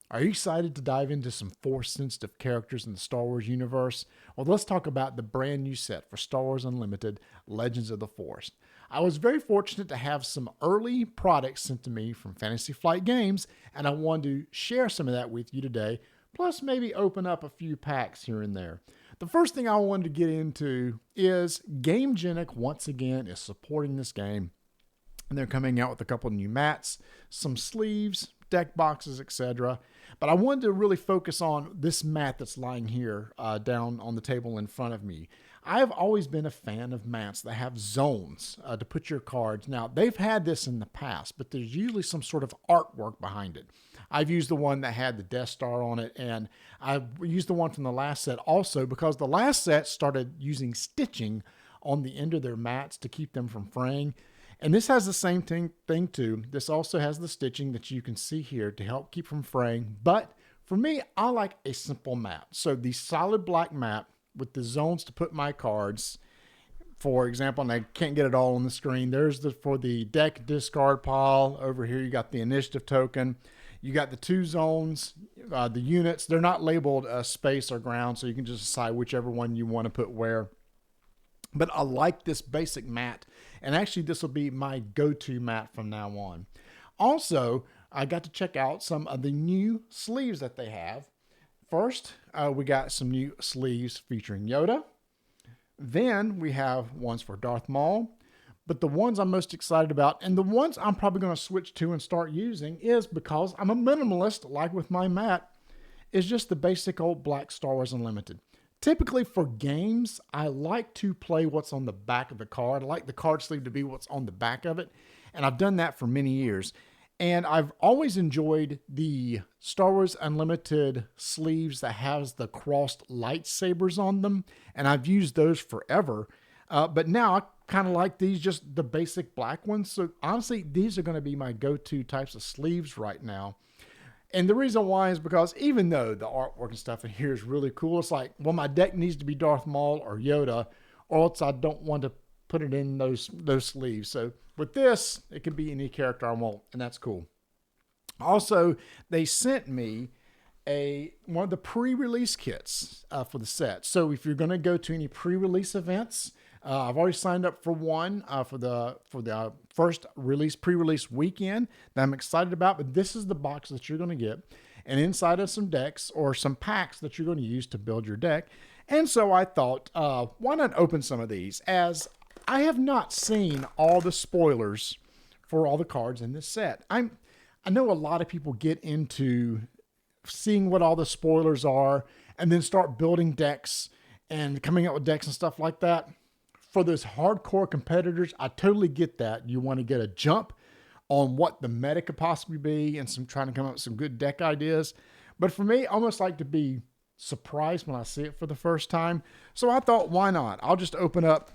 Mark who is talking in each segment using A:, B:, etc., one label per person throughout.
A: Are you excited to dive into some Force-sensitive characters in the Star Wars universe? Well, let's talk about the brand new set for Star Wars Unlimited Legends of the Force. I was very fortunate to have some early products sent to me from Fantasy Flight Games, and I wanted to share some of that with you today, plus maybe open up a few packs here and there. The first thing I wanted to get into is Gamegenic once again is supporting this game, and they're coming out with a couple of new mats, some sleeves, deck boxes, etc. But I wanted to really focus on this mat that's lying here down on the table in front of me. I've always been a fan of mats that have zones to put your cards. Now, they've had this in the past, but there's usually some sort of artwork behind it. I've used the one that had the Death Star on it, and I've used the one from the last set also because the last set started using stitching on the end of their mats to keep them from fraying. And this has the same thing too. This also has the stitching that you can see here to help keep from fraying. But for me, I like a simple mat. So the solid black mat with the zones to put my cards. For example, and I can't get it all on the screen. There's for the deck discard pile. Over here, you got the initiative token. You got the two zones, the units. They're not labeled space or ground, so you can just decide whichever one you want to put where. But I like this basic mat, and actually this will be my go-to mat from now on. Also, I got to check out some of the new sleeves that they have. First, we got some new sleeves featuring Yoda. Then we have ones for Darth Maul. But the ones I'm most excited about, and the ones I'm probably going to switch to and start using, is because I'm a minimalist, like with my mat, is just the basic old black Star Wars Unlimited. Typically for games, I like to play what's on the back of the card. I like the card sleeve to be what's on the back of it. And I've done that for many years. And I've always enjoyed the Star Wars Unlimited sleeves that has the crossed lightsabers on them. And I've used those forever. But now I kind of like these, just the basic black ones. So honestly, these are going to be my go-to types of sleeves right now. And the reason why is because even though the artwork and stuff in here is really cool, it's like, well, my deck needs to be Darth Maul or Yoda, or else I don't want to put it in those sleeves. So with this, it can be any character I want, and that's cool. Also, they sent me one of the pre-release kits for the set. So if you're going to go to any pre-release events, I've already signed up for one for the first pre-release weekend that I'm excited about. But this is the box that you're going to get, and inside of some decks or some packs that you're going to use to build your deck. And so I thought, why not open some of these? As I have not seen all the spoilers for all the cards in this set. I know a lot of people get into seeing what all the spoilers are and then start building decks and coming up with decks and stuff like that. For those hardcore competitors, I totally get that. You want to get a jump on what the meta could possibly be and trying to come up with some good deck ideas. But for me, I almost like to be surprised when I see it for the first time. So I thought, why not? I'll just open up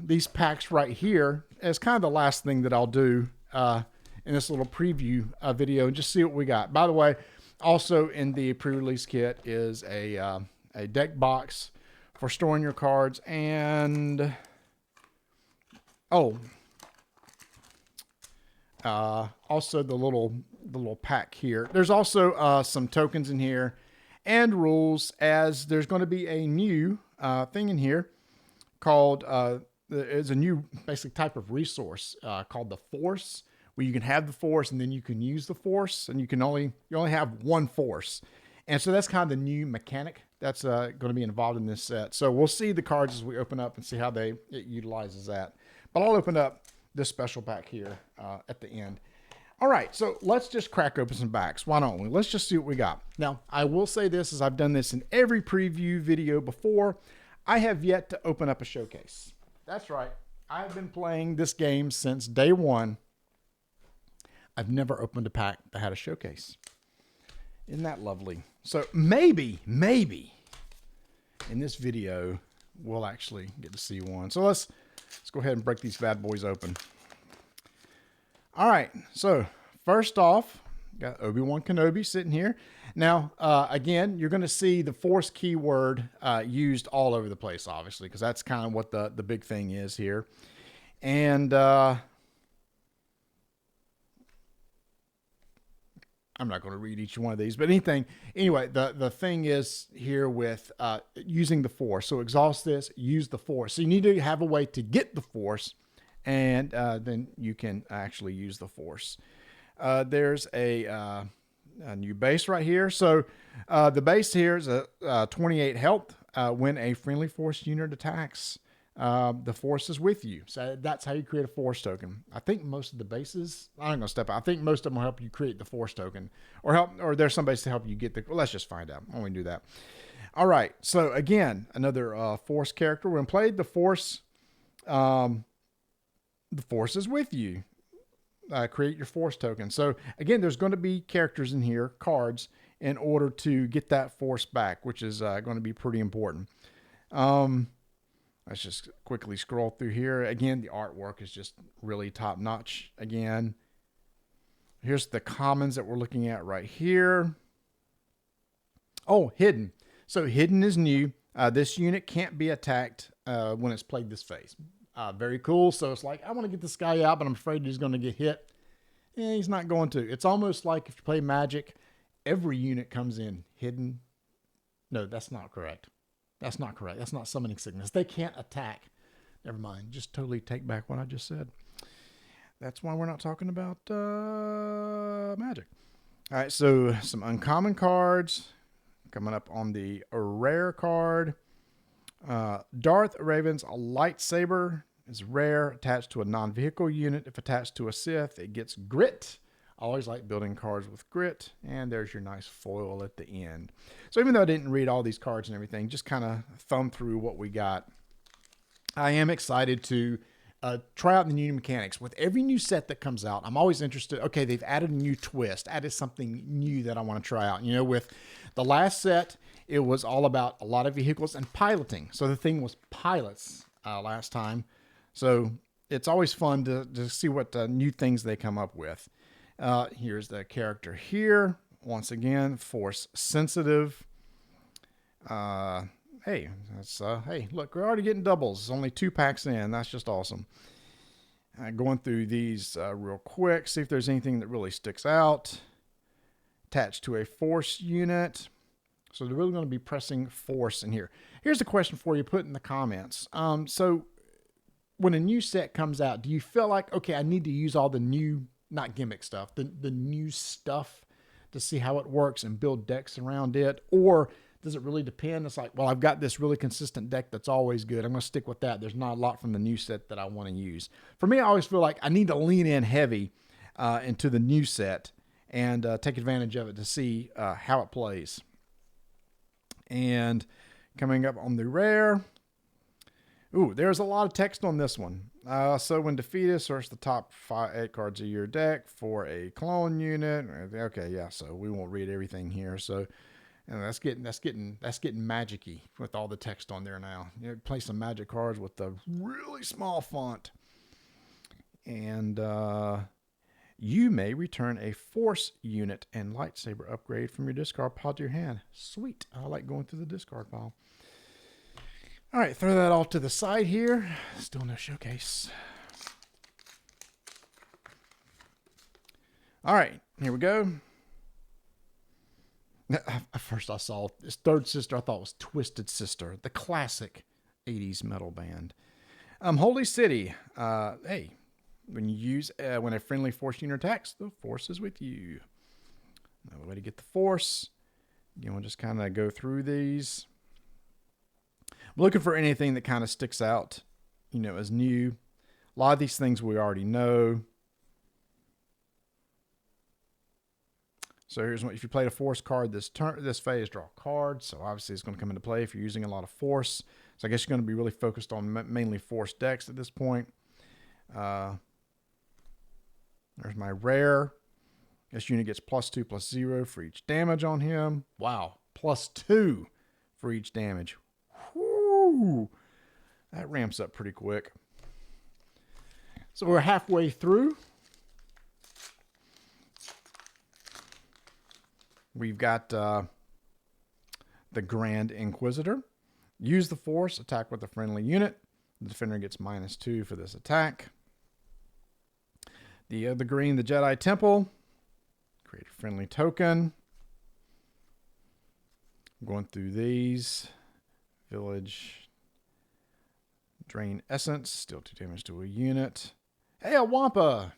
A: these packs right here as kind of the last thing that I'll do in this little preview video and just see what we got. By the way, also in the pre-release kit is a deck box for storing your cards, and also the little pack here. There's also some tokens in here and rules, as there's going to be a new thing in here called there's a new basic type of resource called the Force, where you can have the Force and then you can use the Force, and you only have one Force. And so that's kind of the new mechanic that's going to be involved in this set. So we'll see the cards as we open up and see how it utilizes that. But I'll open up this special pack here at the end. All right, so let's just crack open some packs. Why don't we? Let's just see what we got. Now, I will say this, as I've done this in every preview video before, I have yet to open up a showcase. That's right. I've been playing this game since day one. I've never opened a pack that had a showcase. Isn't that lovely? So maybe in this video, we'll actually get to see one. So let's go ahead and break these bad boys open. All right. So first off, got Obi-Wan Kenobi sitting here. Now, again, you're going to see the Force keyword used all over the place, obviously, because that's kind of what the big thing is here. And I'm not going to read each one of these, but anyway, the thing is here with using the force. So exhaust this, use the force. So you need to have a way to get the force, and then you can actually use the force. There's a new base right here. So the base here is a 28 health. When a friendly force unit attacks, the force is with you. So that's how you create a force token. I think most of the bases, I'm not going to step out. I think most of them will help you create the force token, or there's some base to help you get the, well, let's just find out when we do that. All right. So again, another force character. When played, the force is with you. Create your force token. So again, there's going to be characters in here, cards, in order to get that force back, which is going to be pretty important. Let's just quickly scroll through here. Again, the artwork is just really top notch. Again, here's the commons that we're looking at right here. Oh, hidden. So hidden is new. This unit can't be attacked when it's played this phase. Very cool. So it's like, I want to get this guy out, but I'm afraid he's going to get hit. He's not going to. It's almost like if you play Magic, every unit comes in hidden. No, that's not correct. That's not correct. That's not summoning sickness. They can't attack. Never mind. Just totally take back what I just said. That's why we're not talking about Magic. All right, so some uncommon cards coming up on the rare card. Darth Raven's lightsaber is rare, attached to a non-vehicle unit. If attached to a Sith, it gets grit. I always like building cards with grit. And there's your nice foil at the end. So even though I didn't read all these cards and everything, just kind of thumb through what we got. I am excited to try out the new mechanics. With every new set that comes out, I'm always interested. Okay, they've added a new twist, added something new that I want to try out. You know, with the last set, it was all about a lot of vehicles and piloting. So the thing was pilots last time. So it's always fun to see what new things they come up with. Here's the character here. Once again, force sensitive. Hey, hey, look, we're already getting doubles. It's only 2 packs in. That's just awesome. Going through these real quick, see if there's anything that really sticks out. Attached to a force unit. So they're really going to be pressing force in here. Here's a question for you, put in the comments. So when a new set comes out, do you feel like, okay, I need to use all the new, not gimmick stuff, the new stuff to see how it works and build decks around it? Or does it really depend? It's like, well, I've got this really consistent deck that's always good. I'm going to stick with that. There's not a lot from the new set that I want to use. For me, I always feel like I need to lean in heavy into the new set and take advantage of it to see how it plays. And coming up on the rare, ooh, there's a lot of text on this one. So when defeated, search the top 8 cards of your deck for a clone unit. Okay, yeah. So we won't read everything here. So, and that's getting magic-y with all the text on there now. You know, play some magic cards with the really small font, and you may return a force unit and lightsaber upgrade from your discard pile to your hand. Sweet. I like going through the discard pile. All right, throw that off to the side here. Still no showcase. All right, here we go. At first I saw this third sister, I thought was Twisted Sister, the classic 80s metal band. Holy City. Hey, when a friendly force unit attacks, the force is with you. Another way to get the force. You want to just kind of go through these. I'm looking for anything that kind of sticks out, you know, as new. A lot of these things we already know. So here's what, if you played a force card this phase, draw a card. So obviously it's going to come into play if you're using a lot of force. So I guess you're going to be really focused on mainly force decks at this point. There's my rare. This unit gets +2/+0 for each damage on him. Wow, +2 for each damage. Whoo! That ramps up pretty quick. So we're halfway through. We've got the Grand Inquisitor. Use the force, attack with a friendly unit. The defender gets -2 for this attack. The green, the Jedi Temple. Create a friendly token. I'm going through these. Village. Drain essence. Still 2 damage to a unit. Hey, a Wampa!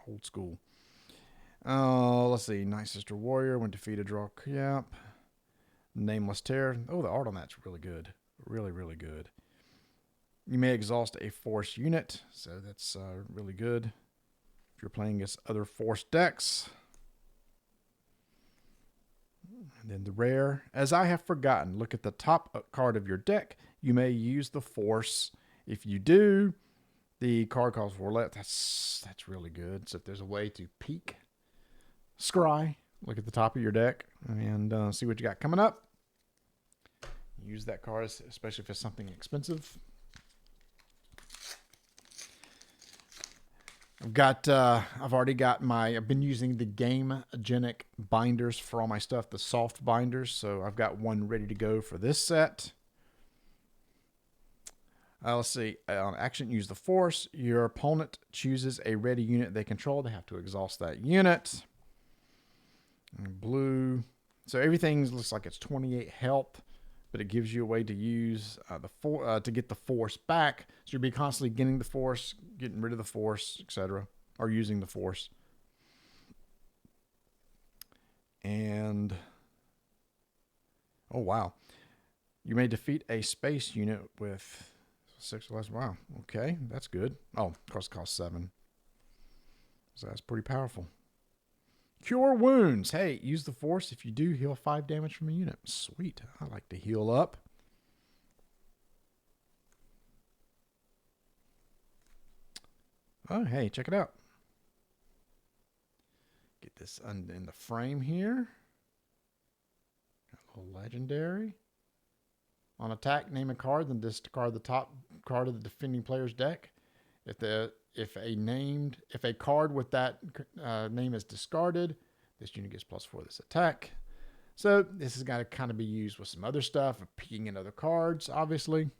A: Old school. Let's see. Night Sister Warrior. When defeated, draw. Yep. Nameless Terror. Oh, the art on that's really good. Really, really good. You may exhaust a force unit. So that's really good. If you're playing against other force decks. And then the rare. As I have forgotten, look at the top card of your deck. You may use the force. If you do, the card calls for left. That's really good. So if there's a way to peek, scry, look at the top of your deck and see what you got coming up. Use that card, especially if it's something expensive. I've already got I've been using the Gamegenic binders for all my stuff, the soft binders. So I've got one ready to go for this set. Let's see. On action, use the force. Your opponent chooses a ready unit they control. They have to exhaust that unit. And blue. So everything looks like it's 28 health, but it gives you a way to use to get the force back. So you'll be constantly getting the force, getting rid of the force, etc., or using the force. And oh wow, you may defeat a space unit with 6 or less. Wow, okay, that's good. Oh, of course, it costs 7, so that's pretty powerful. Cure wounds. Hey, use the force. If you do, heal 5 damage from a unit. Sweet. I like to heal up. Oh, hey, check it out. Get this in the frame here. Got a little legendary. On attack, name a card, then discard the top card of the defending player's deck. If a card with that name is discarded, this unit gets +4 this attack. So this has got to kind of be used with some other stuff, peeking in other cards, obviously.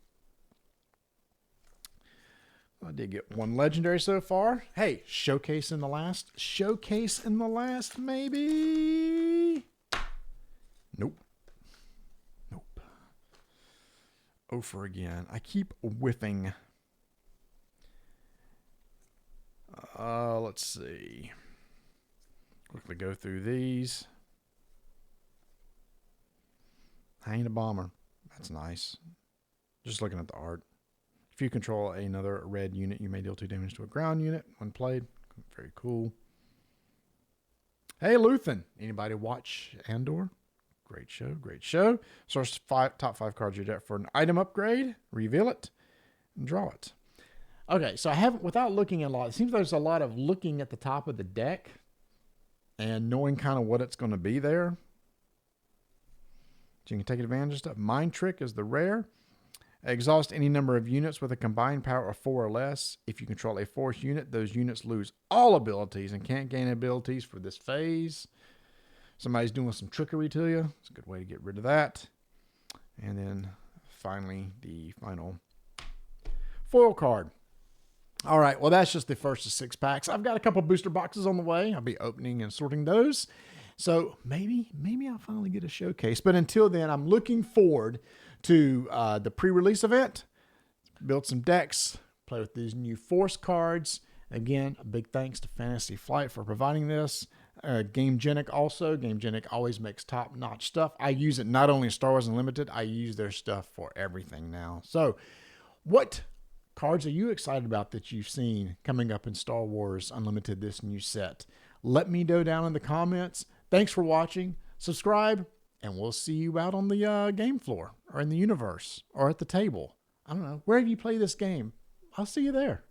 A: I did get 1 legendary so far. Hey, showcase in the last. Showcase in the last, maybe? Nope. Nope. Over again. I keep whiffing. Let's see. Quickly go through these. Hanging a bomber. That's nice. Just looking at the art. If you control another red unit, you may deal 2 damage to a ground unit when played. Very cool. Hey, Luthen. Anybody watch Andor? Great show. Great show. Source top 5 cards you get for an item upgrade. Reveal it and draw it. Okay, so I haven't, without looking at a lot, it seems there's a lot of looking at the top of the deck and knowing kind of what it's going to be there. So you can take advantage of stuff. Mind Trick is the rare. Exhaust any number of units with a combined power of 4 or less. If you control a force unit, those units lose all abilities and can't gain abilities for this phase. Somebody's doing some trickery to you. It's a good way to get rid of that. And then finally, the final foil card. All right, well, that's just the first of 6 packs. I've got a couple booster boxes on the way. I'll be opening and sorting those. So maybe I'll finally get a showcase. But until then, I'm looking forward to the pre-release event. Build some decks, play with these new Force cards. Again, a big thanks to Fantasy Flight for providing this. Gamegenic also. Gamegenic always makes top-notch stuff. I use it not only in Star Wars Unlimited, I use their stuff for everything now. So what cards are you excited about that you've seen coming up in Star Wars Unlimited, this new set? Let me know down in the comments. Thanks for watching. Subscribe, and we'll see you out on the game floor or in the universe or at the table. I don't know. Wherever you play this game, I'll see you there.